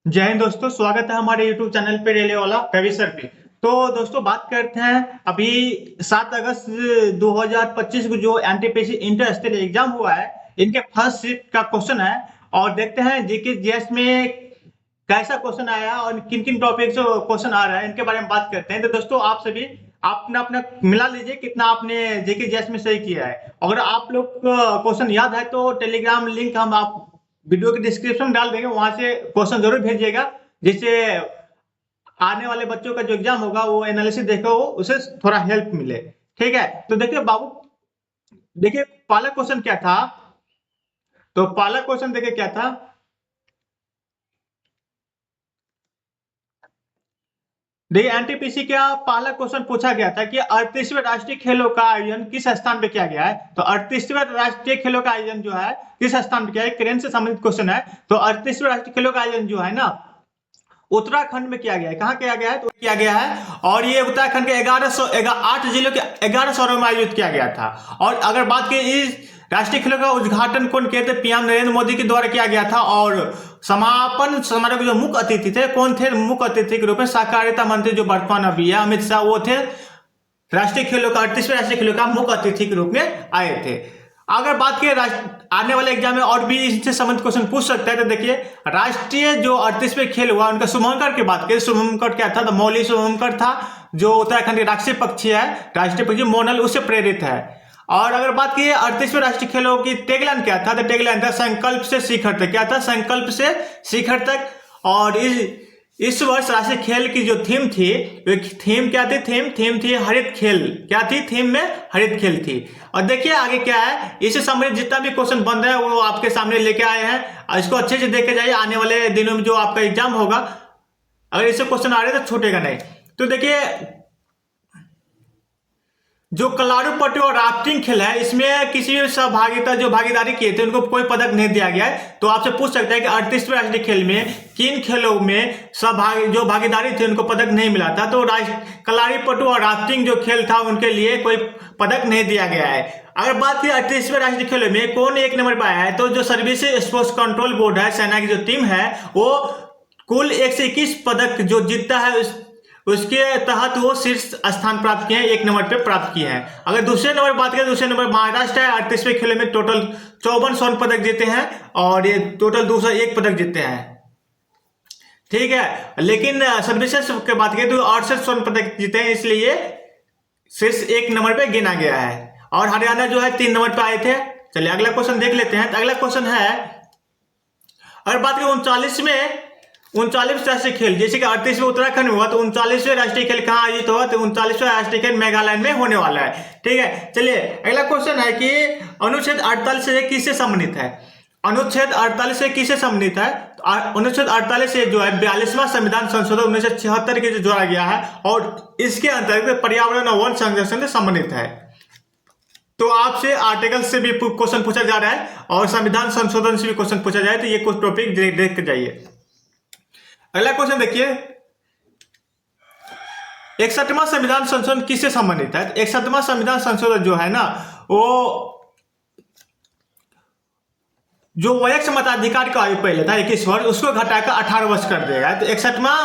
जय हिंद दोस्तों, स्वागत है हमारे YouTube चैनल पे रेले वाला रवि सर पे। तो दोस्तों बात करते हैं अभी 7 अगस्त 2025 को जो एनटीपीसी इंटर स्टेट एग्जाम हुआ है, इनके फर्स्ट शिफ्ट का क्वेश्चन है। और देखते हैं जीके जीएस में कैसा क्वेश्चन आया और किन किन टॉपिक से क्वेश्चन आ रहा है, इनके बारे में बात करते हैं। तो दोस्तों आप सभी अपना अपना मिला लीजिए कितना आपने जीके जीएस में सही किया है। अगर आप लोग को क्वेश्चन याद है तो टेलीग्राम लिंक हम आप वीडियो के डिस्क्रिप्शन में डाल देंगे, वहां से क्वेश्चन जरूर भेजिएगा, जिससे आने वाले बच्चों का जो एग्जाम होगा वो एनालिसिस देखो, वो उसे थोड़ा हेल्प मिले। ठीक है, तो देखिए बाबू, देखिए पहला क्वेश्चन क्या था। तो पहला क्वेश्चन देखिए क्या था। देखिए एनटीपीसी का पहला क्वेश्चन पूछा गया था कि 38वें राष्ट्रीय खेलों का आयोजन किस स्थान पे किया गया है। तो 38वें राष्ट्रीय खेलों का आयोजन जो है किस स्थान पे किया है, करेंट से संबंधित क्वेश्चन है। तो 38वें राष्ट्रीय खेलों का आयोजन जो है ना, उत्तराखंड में किया गया है। कहाँ किया गया है? तो किया गया है, और ये उत्तराखंड के 8 जिलों के 11 शहरों में आयोजित किया गया था। और अगर बात की इस राष्ट्रीय खेलों का उद्घाटन कौन किए थे? पीएम नरेंद्र मोदी के द्वारा किया गया था। और समापन समारोह के जो मुख्य अतिथि थे, कौन थे? मुख्य अतिथि के रूप में सहकारिता मंत्री जो वर्तमान अभी है, अमित शाह, वो थे राष्ट्रीय खेलों का 38वें राष्ट्रीय खेलों का मुख्य अतिथि के रूप में आए थे। अगर बात की आने वाले एग्जाम में और भी इससे संबंधित क्वेश्चन पूछ सकता है, तो देखिए राष्ट्रीय जो 38वें खेल हुआ उनका शुभंकर की बात करें, शुभंकर क्या था? तो मौली शुभंकर था, जो उत्तराखंड के राष्ट्रीय पक्षी है, राष्ट्रीय पक्षी मोनल, उससे प्रेरित है। और अगर बात की 38वें राष्ट्रीय खेलों की टैगलाइन क्या था? तो टैगलाइन था संकल्प से शिखर तक। क्या था? संकल्प से शिखर तक। और इस वर्ष राष्ट्रीय खेल की जो थीम थी, थीम क्या थी? थीम थी हरित खेल। क्या थी? थीम में हरित खेल थी। और देखिए आगे क्या है, इससे संबंधित जितना भी क्वेश्चन बन रहा है वो आपके सामने लेके आए हैं। इसको अच्छे से देखे जाइए, आने वाले दिनों में जो आपका एग्जाम होगा, अगर इससे क्वेश्चन आ रहे हैं तो छूटेगा नहीं। तो देखिए जो कलारू पट्टी और राफ्टिंग खेल है, इसमें किसी भी सहभागिता जो भागीदारी किए थे उनको कोई पदक नहीं दिया गया है। तो आपसे पूछ सकता है कि 38वें राष्ट्रीय खेल में किन खेलों में जो भागीदारी थी उनको पदक नहीं मिला था? तो कलारी पट्टू और राफ्टिंग जो खेल था उनके लिए कोई पदक नहीं दिया गया है। अगर बात की 38वें राष्ट्रीय खेलों में कौन एक नंबर पर आया है, तो जो सर्विसेज स्पोर्ट्स कंट्रोल बोर्ड है, सेना की जो टीम है, वो कुल 121 पदक जो जीतता है उसके तहत वो शीर्ष स्थान प्राप्त किए हैं, 1 नंबर पे प्राप्त किए हैं। अगर दूसरे नंबर बात करें, दूसरे नंबर महाराष्ट्र है, 38वें खेलों में टोटल 54 स्वर्ण पदक जीते हैं, और ये टोटल 201 पदक जीते हैं। ठीक है, लेकिन सर्विसेज की बात करें तो 68 स्वर्ण पदक जीते हैं, इसलिए शीर्ष 1 नंबर पे गिना गया है। और हरियाणा जो है 3 नंबर पे आए थे। चलिए अगला क्वेश्चन देख लेते हैं। तो अगला क्वेश्चन है, अगर बात करें 39वें राष्ट्रीय खेल, जैसे कि 38वें उत्तराखंड में हुआ, तो 39वें राष्ट्रीय खेल कहाँ आयोजित होगा? तो 39वां राष्ट्रीय खेल मेघालय में होने वाला है। ठीक है, चलिए अगला क्वेश्चन है कि अनुच्छेद 48 से किससे संबंधित है? अनुच्छेद 48 से किससे संबंधित है? अनुच्छेद 48 से जो है 42वां संविधान संशोधन 1976 के जो जोड़ा गया है, और इसके अंतर्गत पर्यावरण और वन संरक्षण से संबंधित है। तो आपसे आर्टिकल से भी क्वेश्चन पूछा जा रहा है और संविधान संशोधन से भी क्वेश्चन पूछा जाए, तो ये कुछ टॉपिक देख के जाइए। अगला क्वेश्चन देखिए, 61वां संविधान संशोधन किससे संबंधित है? 61वां संविधान संशोधन जो है ना, वो जो वयस्क मताधिकार का आयु पहले था 21 वर्ष, उसको घटाकर 18 वर्ष कर देगा। तो 61वां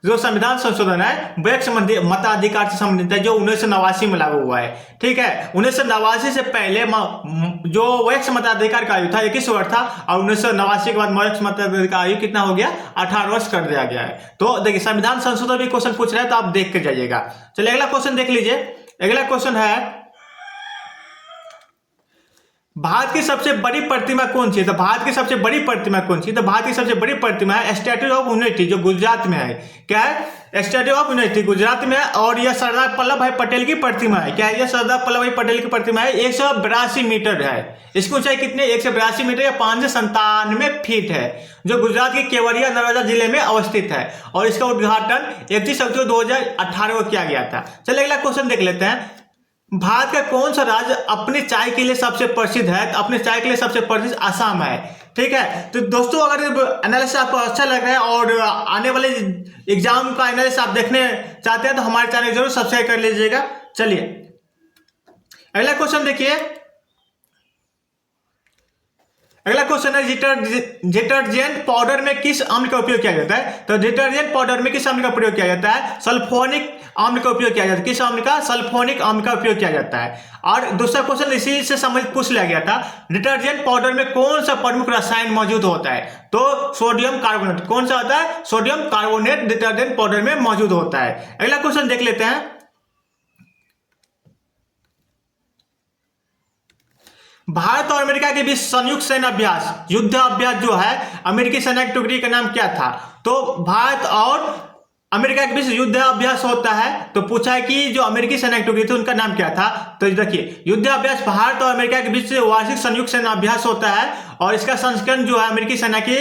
जो संविधान संशोधन है वयस्क मताधिकार से संबंधित है, जो 1989 में लागू हुआ है। ठीक है, 1989 से पहले जो वयस्क मताधिकार का आयु था 21 वर्ष था, और 1989 के बाद वयस्क मताधिकार का आयु कितना हो गया? 18 वर्ष कर दिया गया है। तो देखिए संविधान संशोधन भी क्वेश्चन पूछ रहा है, तो आप देख के जाइएगा। चलिए अगला क्वेश्चन देख लीजिए। अगला क्वेश्चन है, भारत की सबसे बड़ी प्रतिमा कौन सी है? तो भारत की सबसे बड़ी प्रतिमा कौन सी? तो भारत की सबसे बड़ी प्रतिमा है स्टैट्यू ऑफ यूनिटी, जो गुजरात में है। क्या है? स्टैट्यू ऑफ यूनिटी गुजरात में है, और यह सरदार वल्लभ भाई पटेल की प्रतिमा है। क्या है? यह सरदार वल्लभ भाई पटेल की प्रतिमा है। 182 मीटर है। इसकी ऊंचाई कितनी? 182 मीटर या 597 फीट है, जो गुजरात के केवड़िया नर्मदा जिले में अवस्थित है। और इसका उद्घाटन 31 अक्टूबर 2018 को किया गया था। चलिए अगला क्वेश्चन देख लेते हैं। भारत का कौन सा राज्य अपनी चाय के लिए सबसे प्रसिद्ध है? तो अपने चाय के लिए सबसे प्रसिद्ध असम है। ठीक है, तो दोस्तों अगर एनालिसिस आपको अच्छा लग रहा है और आने वाले एग्जाम का एनालिसिस आप देखने चाहते हैं, तो हमारे चैनल जरूर सब्सक्राइब कर लीजिएगा। चलिए अगला क्वेश्चन देखिए। अगला क्वेश्चन है डिटर्जेंट पाउडर में किस अम्ल का उपयोग किया जाता है? तो डिटर्जेंट पाउडर में किस अम्ल का प्रयोग किया जाता है? सल्फोनिक अम्ल का उपयोग किया जाता है। किस अम्ल का? सल्फोनिक अम्ल का उपयोग किया जाता है। और दूसरा क्वेश्चन इसी से संबंधित पूछ लिया गया था, डिटर्जेंट पाउडर में कौन सा प्रमुख रसायन मौजूद होता है? तो सोडियम कार्बोनेट। कौन सा होता है? सोडियम कार्बोनेट डिटर्जेंट पाउडर में मौजूद होता है। अगला क्वेश्चन देख लेते हैं, भारत और अमेरिका के बीच संयुक्त सैन्य अभ्यास, युद्ध अभ्यास जो है, अमेरिकी सैनिक टुकड़ी का नाम क्या था? तो भारत और अमेरिका के बीच युद्ध अभ्यास होता है, तो पूछा है कि जो अमेरिकी सैनिक टुकड़ी थी उनका नाम क्या था? तो देखिए, युद्ध अभ्यास भारत और अमेरिका के बीच वार्षिक संयुक्त सैन्य अभ्यास होता है और इसका संस्करण जो है अमेरिकी सेना की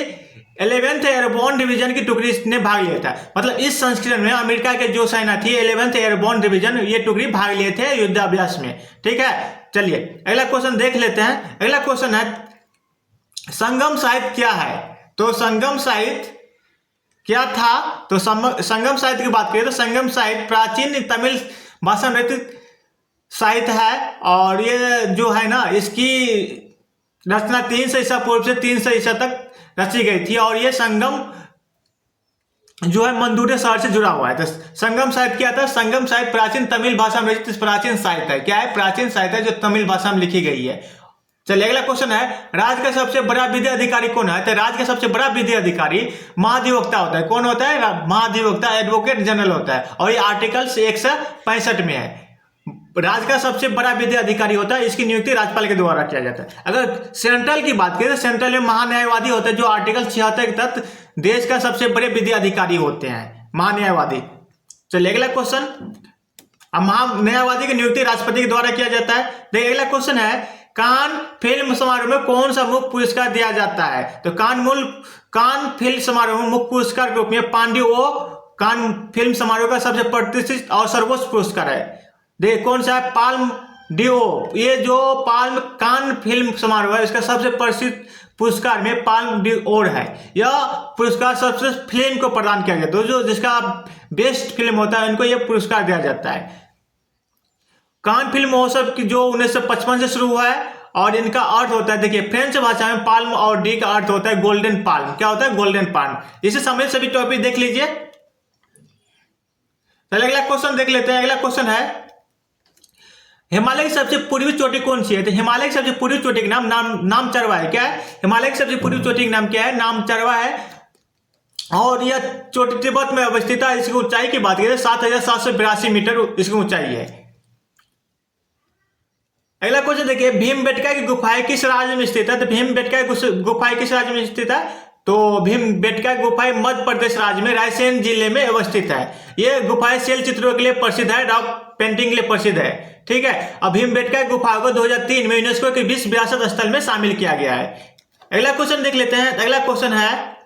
11th एयरबोर्न डिवीजन की टुकड़ी ने भाग लिया था। मतलब इस संस्करण में अमेरिका के जो सेना थी 11th एयरबोर्न डिवीजन, ये टुकड़ी भाग लिए थे युद्ध अभ्यास में। ठीक है, चलिए अगला क्वेश्चन देख लेते हैं। अगला क्वेश्चन है, संगम साहित्य क्या है? तो संगम साहित्य क्या था? तो संगम साहित्य की बात करें तो संगम साहित्य प्राचीन तमिल भाषा में रचित साहित्य है और ये जो है ना, इसकी रचना 300 ईसा पूर्व से 300 ईसा तक रची गई थी और ये संगम जो है मंदुरे शहर से जुड़ा हुआ है। तो संगम साहित्य क्या था? संगम साहित्य प्राचीन तमिल भाषा में रचित प्राचीन साहित्य है। क्या है? प्राचीन साहित्य है जो तमिल भाषा में लिखी गई है। चलिए अगला क्वेश्चन है, राज्य का सबसे बड़ा विधि अधिकारी कौन है? तो राज्य का सबसे बड़ा विधि अधिकारी महाधिवक्ता होता है। कौन होता है? महाधिवक्ता, एडवोकेट जनरल होता है और ये आर्टिकल 165 में है। राज्य का सबसे बड़ा विधि अधिकारी होता है, इसकी नियुक्ति राज्यपाल के द्वारा किया जाता है। अगर सेंट्रल की बात करें तो सेंट्रल में महान्यायवादी होता है जो आर्टिकल 76 के तहत देश का सबसे बड़े विधि अधिकारी होते हैं, महान्यायवादी। चलिए अगला क्वेश्चन, अब महान्यायवादी की नियुक्ति राष्ट्रपति के द्वारा किया जाता है। देखिए अगला क्वेश्चन है, कान फिल्म समारोह में कौन सा मुख्य पुरस्कार दिया जाता है? तो कान फिल्म समारोह में मुख्य पुरस्कार के रूप में पांडे ओ कान फिल्म समारोह का सबसे प्रतिष्ठित और सर्वोच्च पुरस्कार है। देखिए कौन सा है? पाल्म डिओ। ये जो पाल्म कान फिल्म समारोह है इसका सबसे प्रसिद्ध पुरस्कार में पाल्म डिओर है। यह पुरस्कार सबसे फिल्म को प्रदान किया जाता है, जो जिसका बेस्ट फिल्म होता है उनको यह पुरस्कार दिया जाता है। कान फिल्म महोत्सव की जो 1955 से शुरू हुआ है और इनका अर्थ होता है, देखिए फ्रेंच भाषा में पाल्म और डी का अर्थ होता है गोल्डन पाल्म। क्या होता है? Golden palm. इसे संबंधित सभी टॉपिक देख लीजिए। चलिए अगला क्वेश्चन देख लेते हैं। अगला क्वेश्चन है, हिमालय की सबसे पूर्वी चोटी कौन सी है? तो हिमालय की सबसे पूर्वी चोटी का नाम चरवा है। क्या है? हिमालय की सबसे पूर्वी चोटी का नाम क्या है? नाम चरवा है और यह चोटी तिब्बत में अवस्थित है। इसकी ऊंचाई की बात करें 7782 मीटर इसकी ऊंचाई है। अगला क्वेश्चन देखिए, भीमबेटका की गुफाएं किस राज्य में स्थित है? तो भीमबेटका की गुफाएं किस राज्य में स्थित है? तो भीमबेटका की गुफाएं मध्य प्रदेश राज्य में रायसेन जिले में अवस्थित है। ये गुफाएं शैल चित्रों के लिए प्रसिद्ध है, रॉक पेंटिंग के लिए प्रसिद्ध है। ठीक है, अब भीमबेटका की गुफा को 2003 में यूनेस्को के विश्व विरासत स्थल में शामिल किया गया है। अगला क्वेश्चन देख लेते हैं। अगला क्वेश्चन है,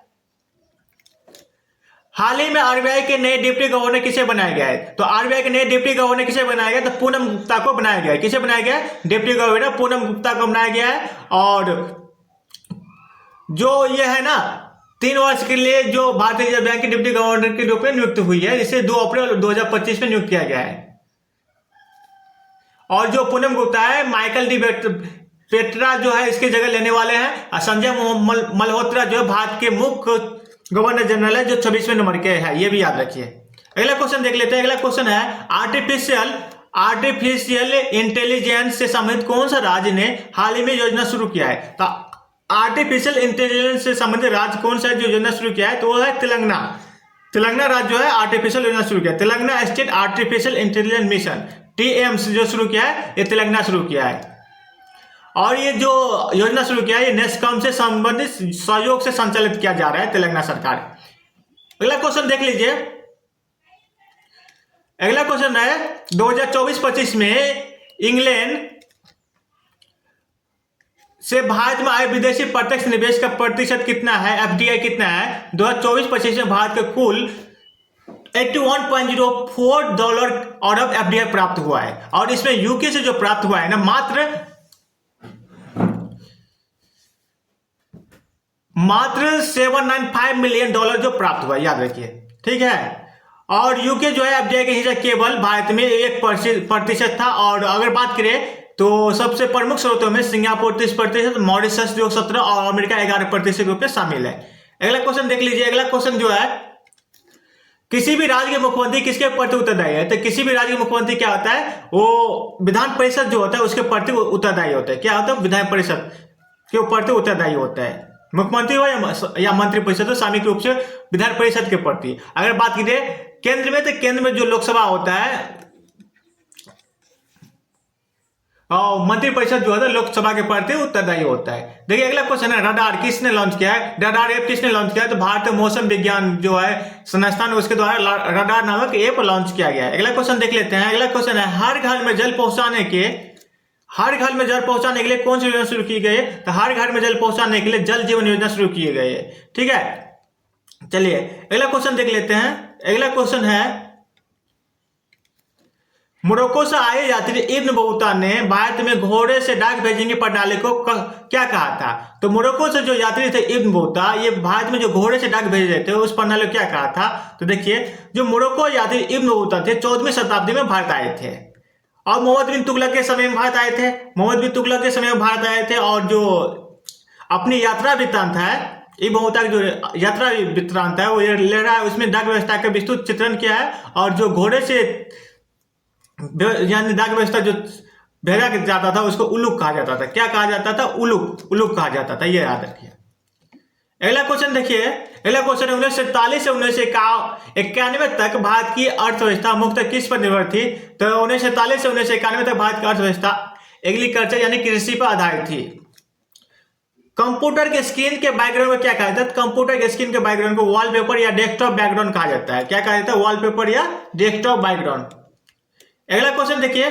हाल ही में आरबीआई के नए डिप्टी गवर्नर किसे बनाया गया है? तो आरबीआई के नए डिप्टी गवर्नर किसे बनाया गया? तो पूनम गुप्ता को बनाया गया है। किसे बनाया गया? डिप्टी गवर्नर पूनम गुप्ता को बनाया गया है। और जो ये है ना 3 वर्ष के लिए जो भारतीय रिजर्व बैंक के डिप्टी गवर्नर के रूप में नियुक्त हुई है, इसे 2 अप्रैल 2025 में नियुक्त किया गया है। और जो पूनम गुप्ता है, माइकल डी पेट्रा जो है इसकी जगह लेने वाले हैं। संजय मल्होत्रा जो है भारत के मुख्य गवर्नर जनरल है, जो 26वें नंबर के है, ये भी याद रखिए। अगला क्वेश्चन देख लेते हैं। अगला क्वेश्चन है, आर्टिफिशियल इंटेलिजेंस से संबंधित कौन सा राज्य ने हाल ही में योजना शुरू किया है? तो आर्टिफिशियल इंटेलिजेंस से संबंधित राज्य कौन सा जो योजना शुरू किया है? तो वो है तेलंगाना। तेलंगाना राज्य जो है आर्टिफिशियल योजना शुरू किया है। Telangana state artificial intelligence mission TAIMS जो शुरू किया है, ये तेलंगाना शुरू किया है। और ये जो योजना शुरू किया है ये नेस्कॉम से संबंधित सहयोग से संचालित किया जा रहा है तेलंगाना सरकार। अगला क्वेश्चन देख लीजिए। अगला क्वेश्चन है, 2024-25 में इंग्लैंड से भारत में आए विदेशी प्रत्यक्ष निवेश का प्रतिशत कितना है? FDI कितना है? 2024-25 में भारत के कुल $81.04 अरब FDI प्राप्त हुआ है और इसमें यूके से जो प्राप्त हुआ है ना मात्र $795 मिलियन जो प्राप्त हुआ, याद रखिए। ठीक है, और यूके जो है FDI का हिस्सा केवल भारत में 1% था। और अगर बात करें तो सबसे प्रमुख स्रोतों में सिंगापुर 30%, मॉरिशस जो 17% और अमेरिका 11% रूप में शामिल है। अगला क्वेश्चन देख लीजिए। अगला क्वेश्चन जो है, किसी भी राज्य के मुख्यमंत्री किसके प्रति उत्तरदायी है? तो किसी भी राज्य के मुख्यमंत्री क्या होता है, वो विधान परिषद जो होता है उसके प्रति उत्तरदायी होता है। क्या होता है? विधान परिषद के प्रति उत्तरदायी होता है। मुख्यमंत्री हो या मंत्री परिषद हो, सामूहिक रूप से विधान परिषद के प्रति। अगर बात कीजिए केंद्र में, तो केंद्र में जो लोकसभा होता है और मंत्री परिषद जो है लोकसभा के प्रति उत्तरदायी होता है। देखिए अगला क्वेश्चन है, रडार किसने लॉन्च किया है? रडार ऐप किसने लॉन्च किया है? तो भारतीय मौसम विज्ञान जो है संस्थान, उसके द्वारा रडार नामक ऐप लॉन्च किया गया है। अगला क्वेश्चन देख लेते हैं। अगला क्वेश्चन है, हर घर में जल पहुंचाने के लिए कौन सी योजना शुरू की गई है? तो हर घर में जल पहुंचाने के लिए जल जीवन योजना शुरू की गई है। ठीक है, चलिए अगला क्वेश्चन देख लेते हैं। अगला क्वेश्चन है, मोरक्को से आए यात्री इब्न बतूता ने भारत में घोड़े से डाक भेजेंगे प्रणाली को क्या कहा था? तो मोरक्को से जो यात्री थे इब्न बतूता, ये भारत में जो घोड़े से डाक भेज रहे थे उस प्रणाली को क्या कहा था? तो देखिए, जो मोरक्को यात्री इब्न बतूता थे 14वीं शताब्दी में भारत आए थे और मोहम्मद बिन तुगलक के समय में भारत आए थे। और जो अपनी यात्रा वृत्तांत है, इब्न बतूता की जो यात्रा वृत्तांत है वो ले रहा है, उसमें डाक व्यवस्था का विस्तृत चित्रण किया है। और जो घोड़े से यानी डाक व्यवस्था जो भेजा जाता था उसको उलूक कहा जाता था। क्या कहा जाता था? उलूक कहा जाता था। ये याद रखिए। अगला क्वेश्चन देखिए। अगला क्वेश्चन है, 1947 से 1991 तक भारत की अर्थव्यवस्था मुख्यतः किस पर निर्भर थी? तो 1947 से 1991 तक भारत की अर्थव्यवस्था एग्रीकल्चर यानी कृषि पर आधारित थी। कंप्यूटर के स्क्रीन के बैकग्राउंड को क्या कहा जाता है? कंप्यूटर के स्क्रीन के बैकग्राउंड को वॉलपेपर या डेस्कटॉप बैकग्राउंड कहा जाता है। क्या कहा जाता है? वॉलपेपर या डेस्कटॉप बैकग्राउंड। अगला क्वेश्चन देखिए,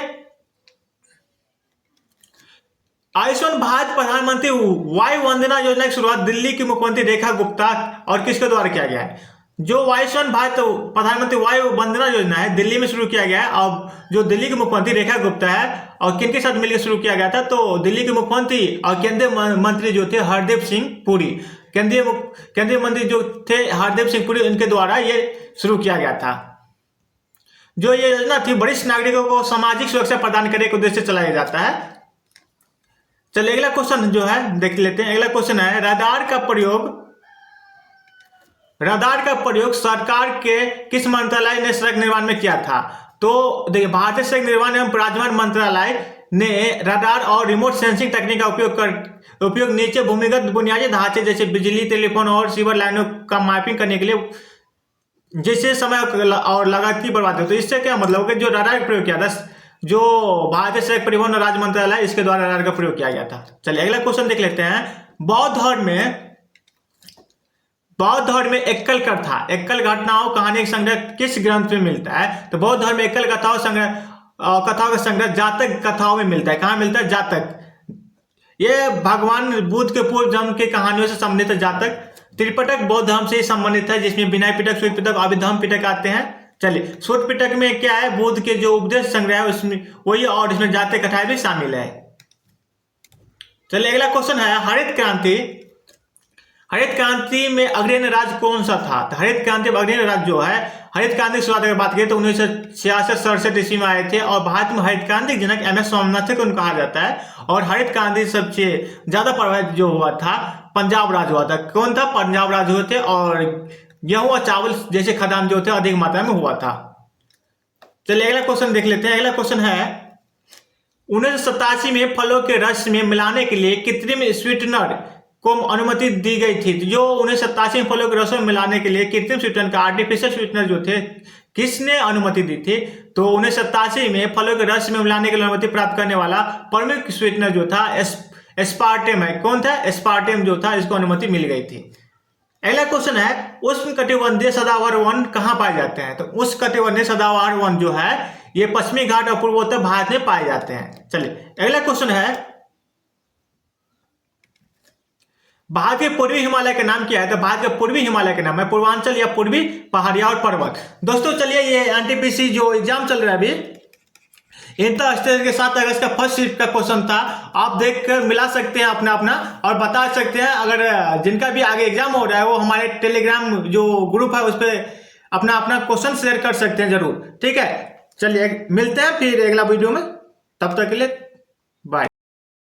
आयुष्मान भारत प्रधानमंत्री वायु वंदना योजना की शुरुआत दिल्ली की मुख्यमंत्री रेखा गुप्ता और किसके द्वारा किया गया है? जो आयुष्मान भारत प्रधानमंत्री वायु वंदना योजना है दिल्ली में शुरू किया गया है और जो दिल्ली के मुख्यमंत्री रेखा गुप्ता है और किनके साथ मिलकर शुरू किया गया था? तो दिल्ली के मुख्यमंत्री और केंद्रीय मंत्री जो थे हरदीप सिंह पुरी, केंद्रीय मंत्री जो थे हरदीप सिंह पुरी, इनके द्वारा ये शुरू किया गया था। जो ये योजना थी वरिष्ठ नागरिकों को सामाजिक सुरक्षा प्रदान करने के उद्देश्य से चलाया जाता है। चलिए अगला क्वेश्चन जो है देख लेते हैं। अगला क्वेश्चन है, रडार का प्रयोग सरकार के किस मंत्रालय ने सड़क निर्माण में किया था? तो देखिए, भारतीय सड़क निर्माण एवं राजमार्ग मंत्रालय ने रडार और रिमोट सेंसिंग तकनीक का उपयोग नीचे भूमिगत बुनियादी ढांचे जैसे बिजली, टेलीफोन और सीवर लाइनों का मैपिंग करने के लिए, जिससे समय और लागत की बर्बादी होती है। इससे क्या मतलब कि जो रडार का प्रयोग किया था, जो भारतीय सड़क परिवहन और राज्य मंत्रालय इसके द्वारा रडार का प्रयोग किया गया था। चलिए अगला क्वेश्चन देख लेते हैं। बौद्ध धर्म में एकल घटनाओं कहानी का संग्रह किस ग्रंथ में मिलता है? तो बौद्ध धर्म में एकल कथाओं का संग्रह जातक कथाओं में मिलता है। कहाँ मिलता है? जातक। ये भगवान बुद्ध के पूर्व जन्म की कहानियों से संबंधित जातक। त्रिपिटक बौद्ध धर्म से संबंधित है, जिसमें विनय पिटक, सूत पिटक, अभिधम्म पिटक आते हैं। चलिए, सूत पिटक में क्या है? बुद्ध के जो उपदेश संग्रह है उसमें वही, और इसमें जातक कथाएं भी शामिल है। चलिए अगला क्वेश्चन है, हरित क्रांति में अग्रणी राज्य कौन सा था? तो हरित क्रांति में अग्रणी राज्य जो है, हरित क्रांति की शुरुआत अगर बात करें तो 1966-67 ईस्वी में आए थे और भारत में हरित क्रांति के जनक MS स्वामीनाथन को कहा जाता है। और हरित क्रांति सबसे ज्यादा प्रभावित जो हुआ था पंजाब राज्य हुआ था। कौन था? पंजाब राज्य हुए थे और गेहूं और चावल जैसे खदान जो थे अधिक मात्रा में हुआ था। चलिए अगला क्वेश्चन देख लेते हैं। अगला क्वेश्चन है, 1987 में फलों के रस में मिलाने के लिए कृत्रिम स्वीटनर को अनुमति दी गई थी। जो 1987 में फलों के रस में मिलाने के लिए कृत्रिम स्वीटनर का आर्टिफिशियल स्वीटनर जो थे किसने अनुमति दी थी? तो 1987 में फलों के रस में मिलाने के लिए अनुमति प्राप्त करने वाला प्रमुख स्वीटनर जो था एस्पार्टेम है। कौन था? एस्पार्टेम जो था, इसको अनुमति मिल गई थी। अगला क्वेश्चन है, उष्णकटिबंधीय सदाबहार वन कहाँ पाए जाते हैं? तो उष्णकटिबंधीय सदाबहार वन जो है ये पश्चिमी घाट और पूर्वोत्तर भारत में पाए जाते हैं। चलिए अगला क्वेश्चन है, भारत के पूर्वी हिमालय का नाम क्या है? तो भारत के पूर्वी हिमालय का नाम है पूर्वांचल या पूर्वी पहाड़िया और पर्वत। दोस्तों चलिए, ये एनटीपीसी जो एग्जाम चल रहा है अभी, इंटर स्टेट के 7 अगस्त का फर्स्ट शिफ्ट का क्वेश्चन था। आप देख कर मिला सकते हैं अपना और बता सकते हैं। अगर जिनका भी आगे एग्जाम हो रहा है वो हमारे टेलीग्राम जो ग्रुप है उस पर अपना क्वेश्चन शेयर कर सकते हैं जरूर। ठीक है, चलिए मिलते हैं फिर अगला वीडियो में, तब तक के लिए